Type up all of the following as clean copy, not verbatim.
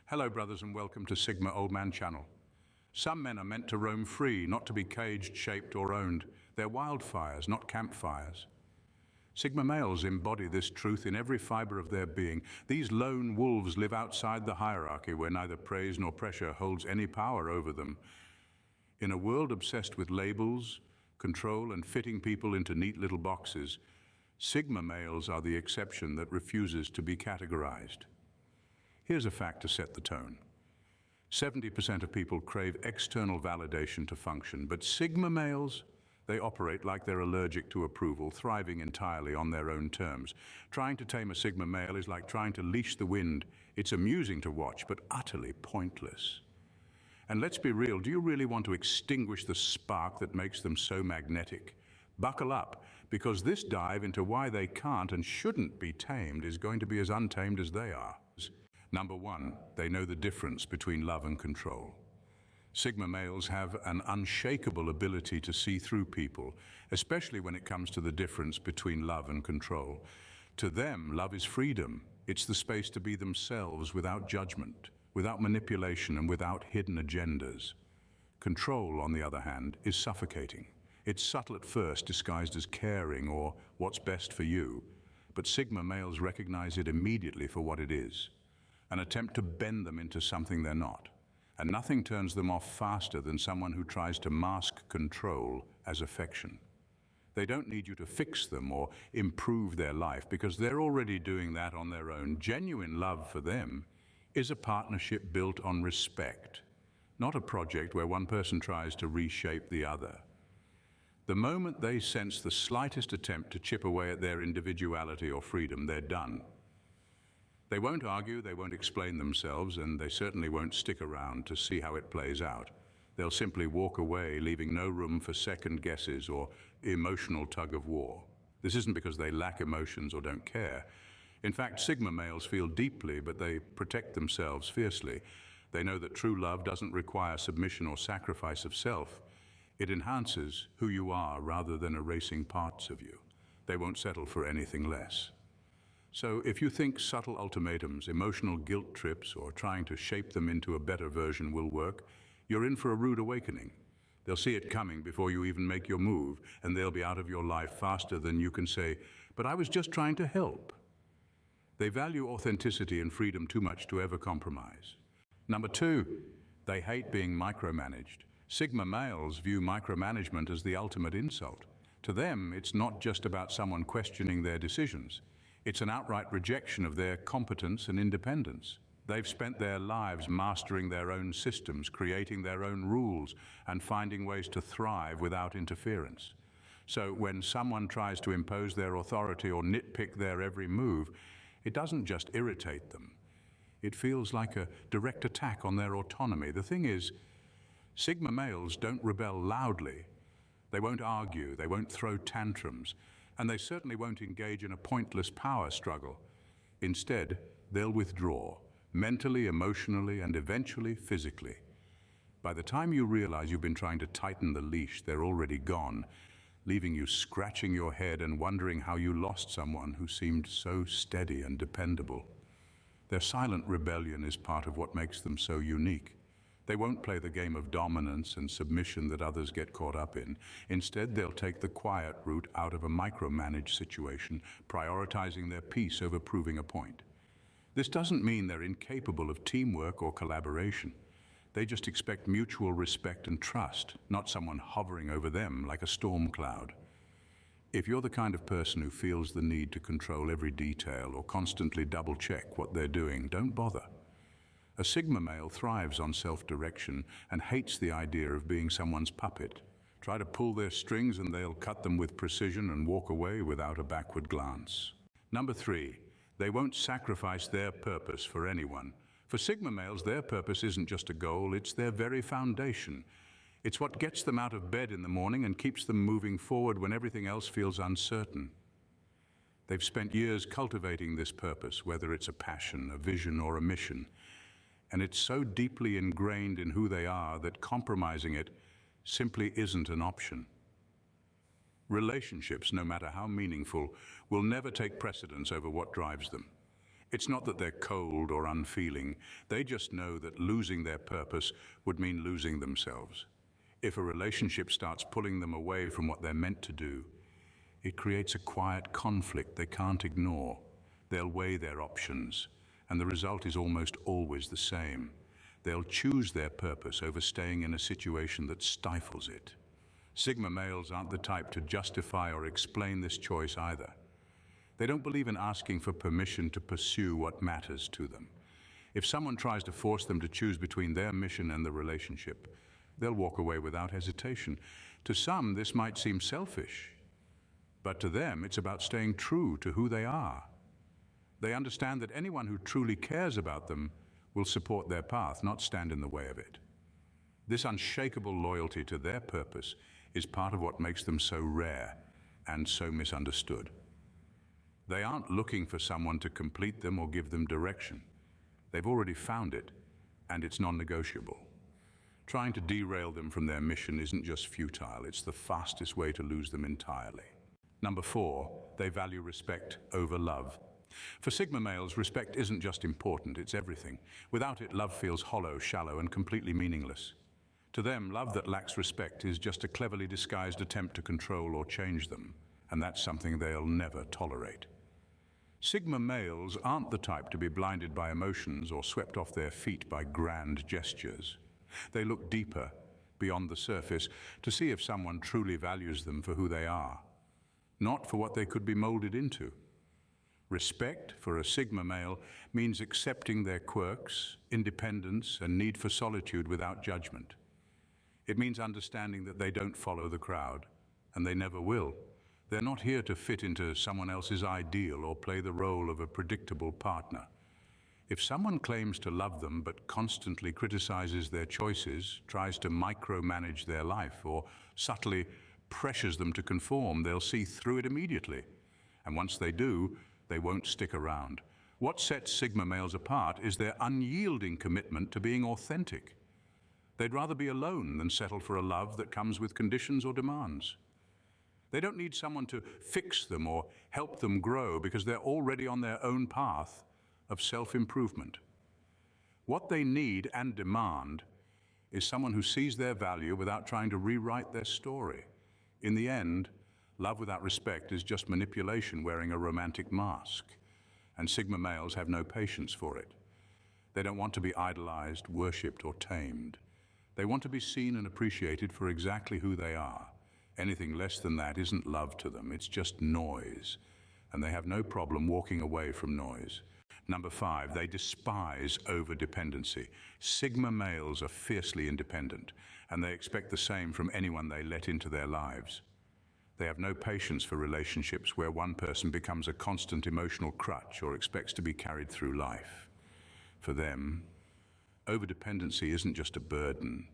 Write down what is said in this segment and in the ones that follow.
Hello brothers and welcome to Sigma Old Man Channel. Some men are meant to roam free, not to be caged, shaped or owned. They're wildfires, not campfires. Sigma males embody this truth in every fiber of their being. These lone wolves live outside the hierarchy where neither praise nor pressure holds any power over them. In a world obsessed with labels, control and fitting people into neat little boxes, Sigma males are the exception that refuses to be categorized. Here's a fact to set the tone. 70% of people crave external validation to function, but Sigma males, they operate like they're allergic to approval, thriving entirely on their own terms. Trying to tame a Sigma male is like trying to leash the wind. It's amusing to watch, but utterly pointless. And let's be real, do you really want to extinguish the spark that makes them so magnetic? Buckle up, because this dive into why they can't and shouldn't be tamed is going to be as untamed as they are. Number one, they know the difference between love and control. Sigma males have an unshakable ability to see through people, especially when it comes to the difference between love and control. To them, love is freedom. It's the space to be themselves without judgment, without manipulation, and without hidden agendas. Control, on the other hand, is suffocating. It's subtle at first, disguised as caring or what's best for you, but Sigma males recognize it immediately for what it is. An attempt to bend them into something they're not. And nothing turns them off faster than someone who tries to mask control as affection. They don't need you to fix them or improve their life because they're already doing that on their own. Genuine love for them is a partnership built on respect, not a project where one person tries to reshape the other. The moment they sense the slightest attempt to chip away at their individuality or freedom, they're done. They won't argue, they won't explain themselves, and they certainly won't stick around to see how it plays out. They'll simply walk away, leaving no room for second guesses or emotional tug of war. This isn't because they lack emotions or don't care. In fact, Sigma males feel deeply, but they protect themselves fiercely. They know that true love doesn't require submission or sacrifice of self. It enhances who you are rather than erasing parts of you. They won't settle for anything less. So if you think subtle ultimatums, emotional guilt trips, or trying to shape them into a better version will work, you're in for a rude awakening. They'll see it coming before you even make your move, and they'll be out of your life faster than you can say, "But I was just trying to help." They value authenticity and freedom too much to ever compromise. Number two, they hate being micromanaged. Sigma males view micromanagement as the ultimate insult. To them, it's not just about someone questioning their decisions. It's an outright rejection of their competence and independence. They've spent their lives mastering their own systems, creating their own rules, and finding ways to thrive without interference. So when someone tries to impose their authority or nitpick their every move, it doesn't just irritate them. It feels like a direct attack on their autonomy. The thing is, Sigma males don't rebel loudly. They won't argue, they won't throw tantrums, and they certainly won't engage in a pointless power struggle. Instead, they'll withdraw, mentally, emotionally, and eventually physically. By the time you realize you've been trying to tighten the leash, they're already gone, leaving you scratching your head and wondering how you lost someone who seemed so steady and dependable. Their silent rebellion is part of what makes them so unique. They won't play the game of dominance and submission that others get caught up in. Instead, they'll take the quiet route out of a micromanaged situation, prioritizing their peace over proving a point. This doesn't mean they're incapable of teamwork or collaboration. They just expect mutual respect and trust, not someone hovering over them like a storm cloud. If you're the kind of person who feels the need to control every detail or constantly double-check what they're doing, don't bother. A Sigma male thrives on self-direction and hates the idea of being someone's puppet. Try to pull their strings and they'll cut them with precision and walk away without a backward glance. Number three, they won't sacrifice their purpose for anyone. For Sigma males, their purpose isn't just a goal, it's their very foundation. It's what gets them out of bed in the morning and keeps them moving forward when everything else feels uncertain. They've spent years cultivating this purpose, whether it's a passion, a vision, or a mission. And it's so deeply ingrained in who they are that compromising it simply isn't an option. Relationships, no matter how meaningful, will never take precedence over what drives them. It's not that they're cold or unfeeling, they just know that losing their purpose would mean losing themselves. If a relationship starts pulling them away from what they're meant to do, it creates a quiet conflict they can't ignore. They'll weigh their options, and the result is almost always the same. They'll choose their purpose over staying in a situation that stifles it. Sigma males aren't the type to justify or explain this choice either. They don't believe in asking for permission to pursue what matters to them. If someone tries to force them to choose between their mission and the relationship, they'll walk away without hesitation. To some, this might seem selfish, but to them, it's about staying true to who they are. They understand that anyone who truly cares about them will support their path, not stand in the way of it. This unshakable loyalty to their purpose is part of what makes them so rare and so misunderstood. They aren't looking for someone to complete them or give them direction. They've already found it, and it's non-negotiable. Trying to derail them from their mission isn't just futile, it's the fastest way to lose them entirely. Number 4, they value respect over love. For Sigma males, respect isn't just important, it's everything. Without it, love feels hollow, shallow, and completely meaningless. To them, love that lacks respect is just a cleverly disguised attempt to control or change them, and that's something they'll never tolerate. Sigma males aren't the type to be blinded by emotions or swept off their feet by grand gestures. They look deeper, beyond the surface, to see if someone truly values them for who they are, not for what they could be molded into. Respect for a Sigma male means accepting their quirks, independence, and need for solitude without judgment. It means understanding that they don't follow the crowd, and they never will. They're not here to fit into someone else's ideal or play the role of a predictable partner. If someone claims to love them but constantly criticizes their choices, tries to micromanage their life, or subtly pressures them to conform, they'll see through it immediately. And once they do, they won't stick around. What sets Sigma males apart is their unyielding commitment to being authentic. They'd rather be alone than settle for a love that comes with conditions or demands. They don't need someone to fix them or help them grow because they're already on their own path of self-improvement. What they need and demand is someone who sees their value without trying to rewrite their story. In the end, love without respect is just manipulation wearing a romantic mask, and Sigma males have no patience for it. They don't want to be idolized, worshipped, or tamed. They want to be seen and appreciated for exactly who they are. Anything less than that isn't love to them, it's just noise, and they have no problem walking away from noise. Number 5, they despise over-dependency. Sigma males are fiercely independent, and they expect the same from anyone they let into their lives. They have no patience for relationships where one person becomes a constant emotional crutch or expects to be carried through life. For them, over-dependency isn't just a burden.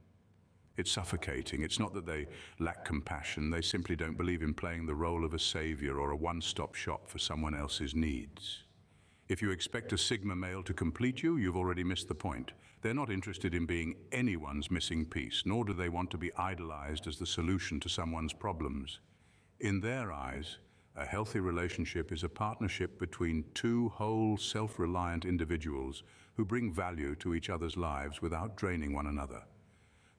It's suffocating. It's not that they lack compassion. They simply don't believe in playing the role of a savior or a one-stop shop for someone else's needs. If you expect a Sigma male to complete you, you've already missed the point. They're not interested in being anyone's missing piece, nor do they want to be idolized as the solution to someone's problems. In their eyes, a healthy relationship is a partnership between two whole, self-reliant individuals who bring value to each other's lives without draining one another.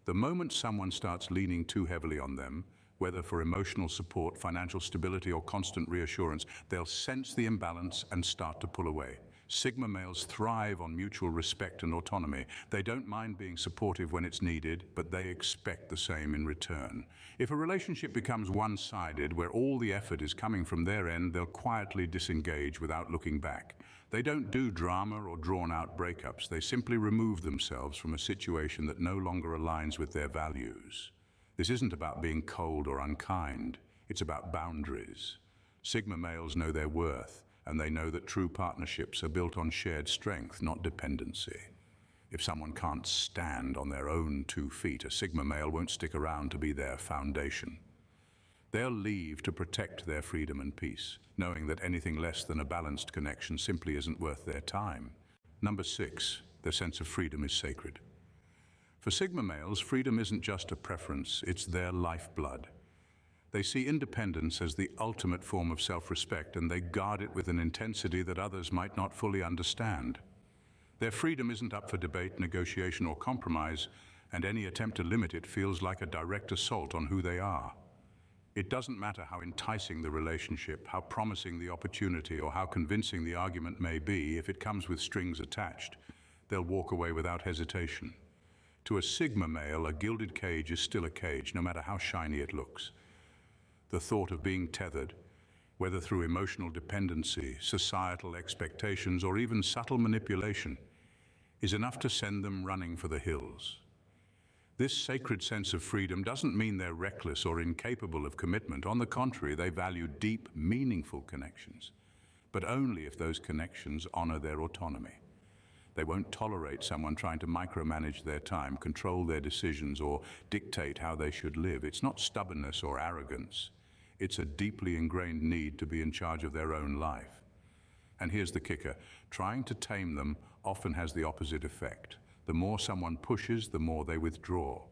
The moment someone starts leaning too heavily on them, whether for emotional support, financial stability, or constant reassurance, they'll sense the imbalance and start to pull away. Sigma males thrive on mutual respect and autonomy. They don't mind being supportive when it's needed, but they expect the same in return. If a relationship becomes one-sided, where all the effort is coming from their end, they'll quietly disengage without looking back. They don't do drama or drawn-out breakups. They simply remove themselves from a situation that no longer aligns with their values. This isn't about being cold or unkind. It's about boundaries. Sigma males know their worth, and they know that true partnerships are built on shared strength, not dependency. If someone can't stand on their own 2 feet, a Sigma male won't stick around to be their foundation. They'll leave to protect their freedom and peace, knowing that anything less than a balanced connection simply isn't worth their time. Number 6, their sense of freedom is sacred. For Sigma males, freedom isn't just a preference, it's their lifeblood. They see independence as the ultimate form of self-respect, and they guard it with an intensity that others might not fully understand. Their freedom isn't up for debate, negotiation, or compromise, and any attempt to limit it feels like a direct assault on who they are. It doesn't matter how enticing the relationship, how promising the opportunity, or how convincing the argument may be. If it comes with strings attached, they'll walk away without hesitation. To a Sigma male, a gilded cage is still a cage, no matter how shiny it looks. The thought of being tethered, whether through emotional dependency, societal expectations, or even subtle manipulation, is enough to send them running for the hills. This sacred sense of freedom doesn't mean they're reckless or incapable of commitment. On the contrary, they value deep, meaningful connections, but only if those connections honor their autonomy. They won't tolerate someone trying to micromanage their time, control their decisions, or dictate how they should live. It's not stubbornness or arrogance. It's a deeply ingrained need to be in charge of their own life. And here's the kicker: trying to tame them often has the opposite effect. The more someone pushes, the more they withdraw.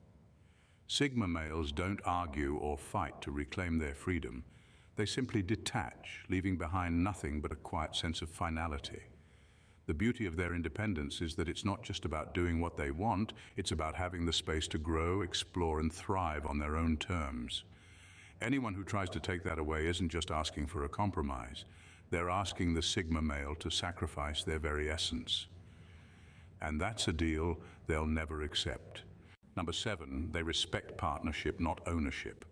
Sigma males don't argue or fight to reclaim their freedom. They simply detach, leaving behind nothing but a quiet sense of finality. The beauty of their independence is that it's not just about doing what they want, it's about having the space to grow, explore, and thrive on their own terms. Anyone who tries to take that away isn't just asking for a compromise. They're asking the Sigma male to sacrifice their very essence. And that's a deal they'll never accept. Number 7, they respect partnership, not ownership.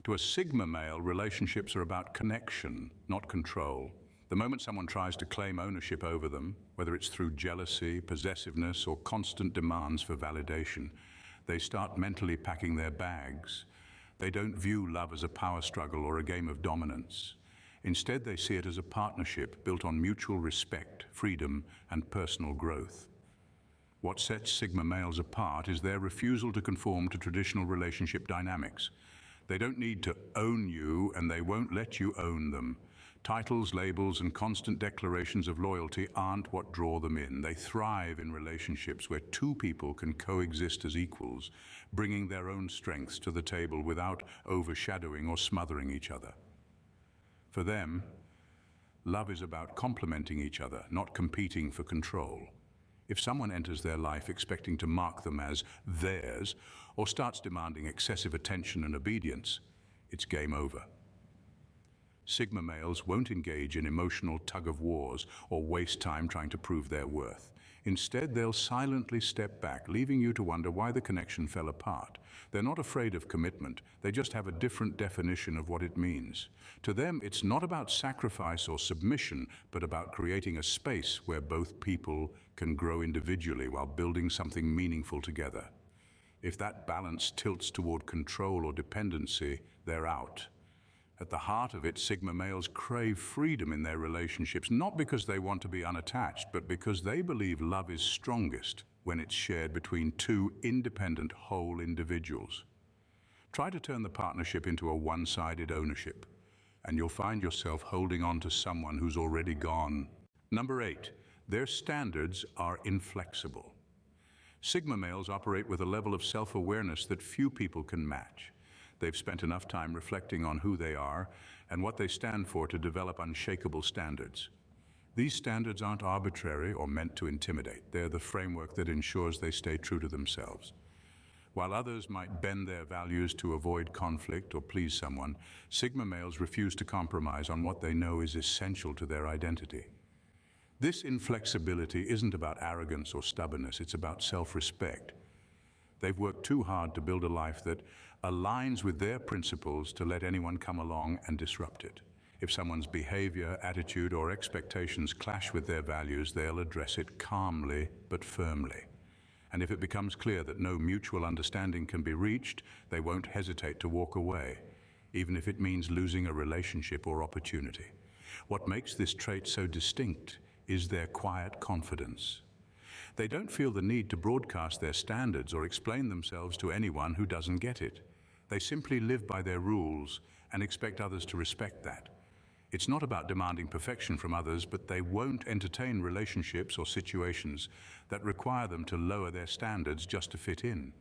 To a Sigma male, relationships are about connection, not control. The moment someone tries to claim ownership over them, whether it's through jealousy, possessiveness, or constant demands for validation, they start mentally packing their bags. They don't view love as a power struggle or a game of dominance. Instead, they see it as a partnership built on mutual respect, freedom, and personal growth. What sets Sigma males apart is their refusal to conform to traditional relationship dynamics. They don't need to own you, and they won't let you own them. Titles, labels, and constant declarations of loyalty aren't what draw them in. They thrive in relationships where two people can coexist as equals, bringing their own strengths to the table without overshadowing or smothering each other. For them, love is about complementing each other, not competing for control. If someone enters their life expecting to mark them as theirs, or starts demanding excessive attention and obedience, it's game over. Sigma males won't engage in emotional tug-of-wars or waste time trying to prove their worth. Instead, they'll silently step back, leaving you to wonder why the connection fell apart. They're not afraid of commitment. They just have a different definition of what it means. To them, it's not about sacrifice or submission, but about creating a space where both people can grow individually while building something meaningful together. If that balance tilts toward control or dependency, they're out. At the heart of it, Sigma males crave freedom in their relationships, not because they want to be unattached, but because they believe love is strongest when it's shared between two independent, whole individuals. Try to turn the partnership into a one-sided ownership, and you'll find yourself holding on to someone who's already gone. Number 8, their standards are inflexible. Sigma males operate with a level of self-awareness that few people can match. They've spent enough time reflecting on who they are and what they stand for to develop unshakable standards. These standards aren't arbitrary or meant to intimidate. They're the framework that ensures they stay true to themselves. While others might bend their values to avoid conflict or please someone, Sigma males refuse to compromise on what they know is essential to their identity. This inflexibility isn't about arrogance or stubbornness, it's about self-respect. They've worked too hard to build a life that aligns with their principles to let anyone come along and disrupt it. If someone's behavior, attitude, or expectations clash with their values, they'll address it calmly but firmly. And if it becomes clear that no mutual understanding can be reached, they won't hesitate to walk away, even if it means losing a relationship or opportunity. What makes this trait so distinct is their quiet confidence. They don't feel the need to broadcast their standards or explain themselves to anyone who doesn't get it. They simply live by their rules and expect others to respect that. It's not about demanding perfection from others, but they won't entertain relationships or situations that require them to lower their standards just to fit in.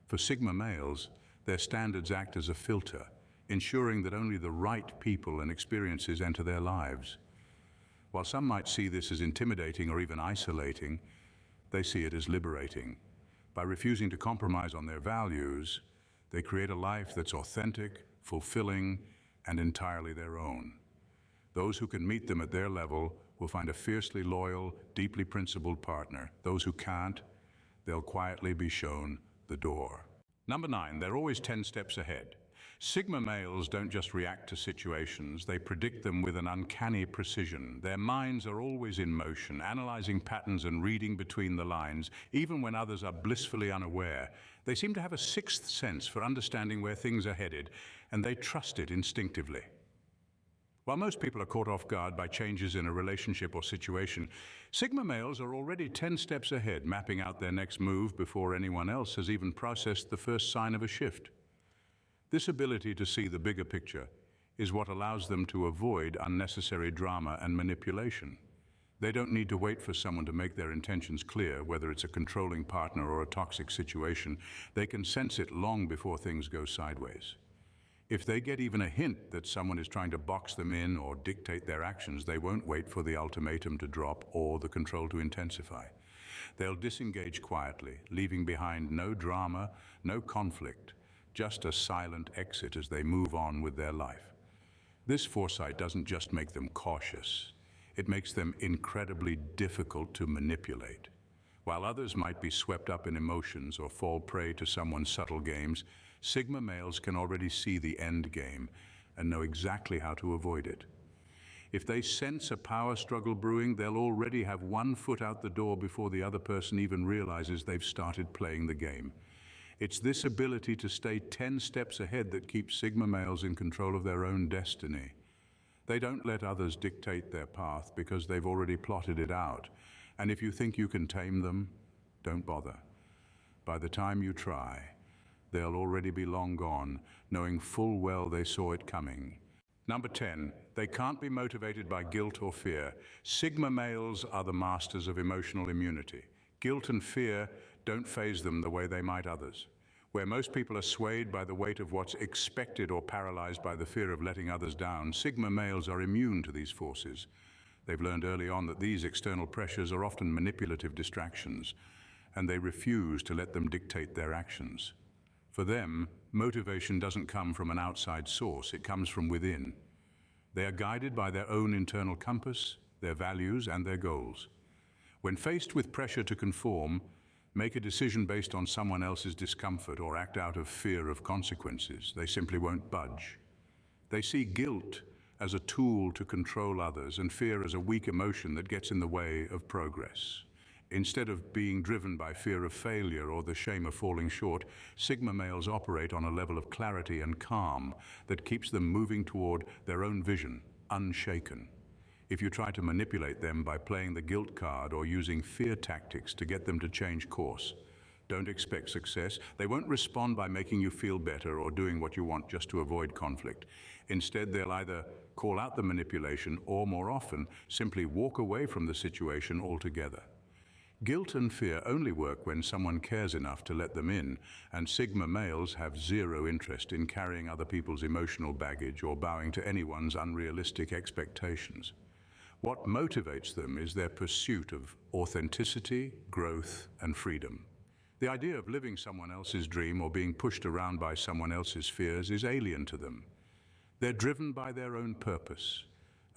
For Sigma males, their standards act as a filter, ensuring that only the right people and experiences enter their lives. While some might see this as intimidating or even isolating, they see it as liberating. By refusing to compromise on their values, they create a life that's authentic, fulfilling, and entirely their own. Those who can meet them at their level will find a fiercely loyal, deeply principled partner. Those who can't, they'll quietly be shown the door. Number 9, they're always 10 steps ahead. Sigma males don't just react to situations, they predict them with an uncanny precision. Their minds are always in motion, analyzing patterns and reading between the lines, even when others are blissfully unaware. They seem to have a sixth sense for understanding where things are headed, and they trust it instinctively. While most people are caught off guard by changes in a relationship or situation, Sigma males are already 10 steps ahead, mapping out their next move before anyone else has even processed the first sign of a shift. This ability to see the bigger picture is what allows them to avoid unnecessary drama and manipulation. They don't need to wait for someone to make their intentions clear, whether it's a controlling partner or a toxic situation. They can sense it long before things go sideways. If they get even a hint that someone is trying to box them in or dictate their actions, they won't wait for the ultimatum to drop or the control to intensify. They'll disengage quietly, leaving behind no drama, no conflict, just a silent exit as they move on with their life. This foresight doesn't just make them cautious, it makes them incredibly difficult to manipulate. While others might be swept up in emotions or fall prey to someone's subtle games, Sigma males can already see the end game and know exactly how to avoid it. If they sense a power struggle brewing, they'll already have one foot out the door before the other person even realizes they've started playing the game. It's this ability to stay 10 steps ahead that keeps Sigma males in control of their own destiny. They don't let others dictate their path because they've already plotted it out. And if you think you can tame them, don't bother. By the time you try, they'll already be long gone, knowing full well they saw it coming. Number 10, they can't be motivated by guilt or fear. Sigma males are the masters of emotional immunity. Guilt and fear don't faze them the way they might others. Where most people are swayed by the weight of what's expected or paralyzed by the fear of letting others down, Sigma males are immune to these forces. They've learned early on that these external pressures are often manipulative distractions, and they refuse to let them dictate their actions. For them, motivation doesn't come from an outside source, it comes from within. They are guided by their own internal compass, their values, and their goals. When faced with pressure to conform, make a decision based on someone else's discomfort or act out of fear of consequences, they simply won't budge. They see guilt as a tool to control others and fear as a weak emotion that gets in the way of progress. Instead of being driven by fear of failure or the shame of falling short, Sigma males operate on a level of clarity and calm that keeps them moving toward their own vision, unshaken. If you try to manipulate them by playing the guilt card or using fear tactics to get them to change course, don't expect success. They won't respond by making you feel better or doing what you want just to avoid conflict. Instead, they'll either call out the manipulation or, more often, simply walk away from the situation altogether. Guilt and fear only work when someone cares enough to let them in, and Sigma males have zero interest in carrying other people's emotional baggage or bowing to anyone's unrealistic expectations. What motivates them is their pursuit of authenticity, growth, and freedom. The idea of living someone else's dream or being pushed around by someone else's fears is alien to them. They're driven by their own purpose,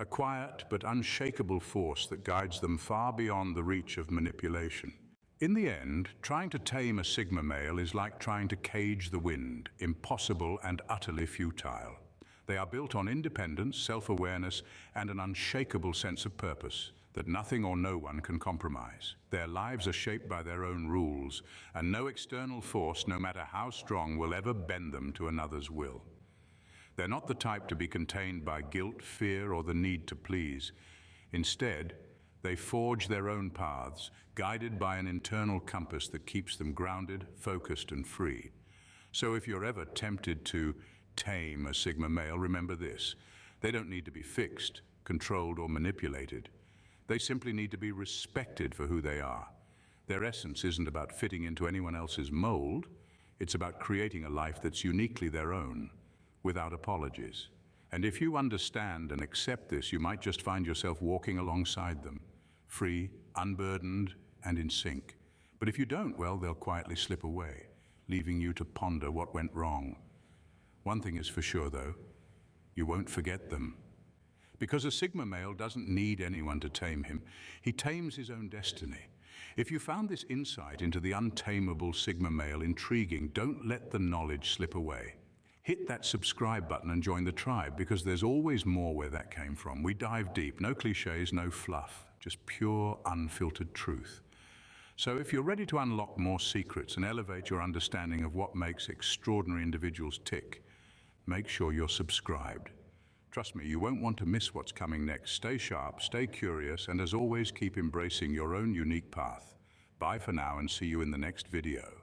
a quiet but unshakable force that guides them far beyond the reach of manipulation. In the end, trying to tame a Sigma male is like trying to cage the wind, impossible and utterly futile. They are built on independence, self-awareness, and an unshakable sense of purpose that nothing or no one can compromise. Their lives are shaped by their own rules, and no external force, no matter how strong, will ever bend them to another's will. They're not the type to be contained by guilt, fear, or the need to please. Instead, they forge their own paths, guided by an internal compass that keeps them grounded, focused, and free. So if you're ever tempted to tame a Sigma male, remember this: they don't need to be fixed, controlled, or manipulated. They simply need to be respected for who they are. Their essence isn't about fitting into anyone else's mold, it's about creating a life that's uniquely their own. without apologies. And if you understand and accept this, you might just find yourself walking alongside them, free, unburdened, and in sync. But if you don't, well, they'll quietly slip away, leaving you to ponder what went wrong. One thing is for sure, though, you won't forget them. Because a Sigma male doesn't need anyone to tame him. He tames his own destiny. If you found this insight into the untamable Sigma male intriguing, don't let the knowledge slip away. Hit that subscribe button and join the tribe, because there's always more where that came from. We dive deep, no cliches, no fluff, just pure, unfiltered truth. So if you're ready to unlock more secrets and elevate your understanding of what makes extraordinary individuals tick, make sure you're subscribed. Trust me, you won't want to miss what's coming next. Stay sharp, stay curious, and as always, keep embracing your own unique path. Bye for now and see you in the next video.